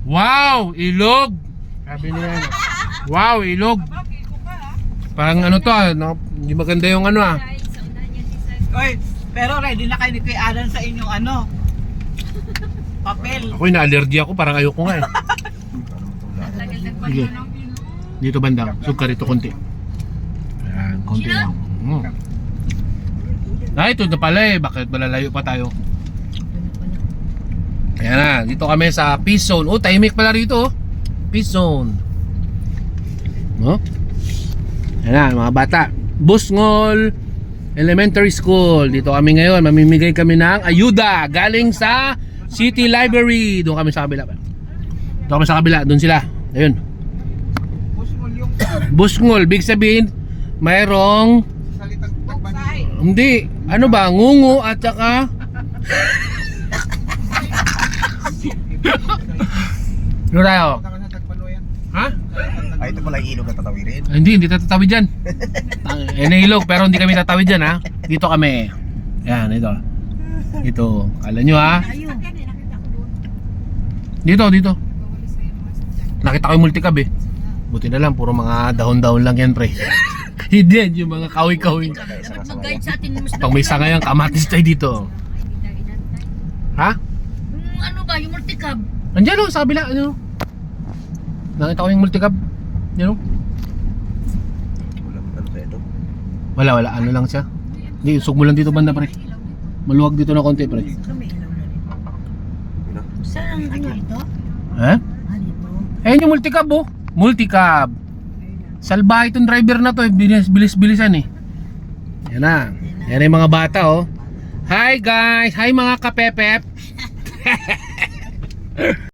Wow, ilog. Sabi niya. Wow, ilog. Parang ano to, no? Hindi maganda yung ano ah. Oy, pero ready na kayo ni Kuya Alan sa inyong ano? Papel. Ako yung na-allergy ako, parang ayoko nga eh. Sige. Dito banda, sugka rito konti. Ayan, konti lang. Ito na pala eh, bakit malalayo pa tayo? Ayan na, dito kami sa Peace Zone. Oh, tahimik pala rito oh. Peace Zone. No? Ayan na, mga bata. Busngol Elementary School. Dito kami ngayon, mamimigay kami ng ayuda galing sa City Library. Doon kami sa kabila. Doon kami sa kabila, doon sila. Ayun. Busngol, big sabihin, mayroong hindi, ano ba, ngungu at saka ano tayo? Ha? Ay, ito pala yung ilog na tatawirin. Hindi tatatawid dyan. Ilog, pero hindi kami tatawid dyan ha. Dito kami. Yan, ito. Ito, kala nyo ha. Dito. Nakita ko yung multicab eh. Buti na lang, puro mga dahon-dahon lang yan pre. Hindi yan, yung mga kawi-kawi. Dapat mag-guide sa atin mas Pag may sangayang kamatis tayo dito. Ha? ano ba, yung multicab. Andiyan o, sa kabila, ano? Nakita ko yung multicab. Yan o. Ano kaya ito? Wala, ano lang siya. Hindi, sugmo lang dito banda pre. Maluwag dito na konti pre. Saan ano ito? Ha? Dito. Ayun yung multicab oh. Multicab. Salbahe itong driver na to eh. Bilis-bilisan eh. Yan na. Yan yung mga bata oh. Hi guys! Hi mga kapepep!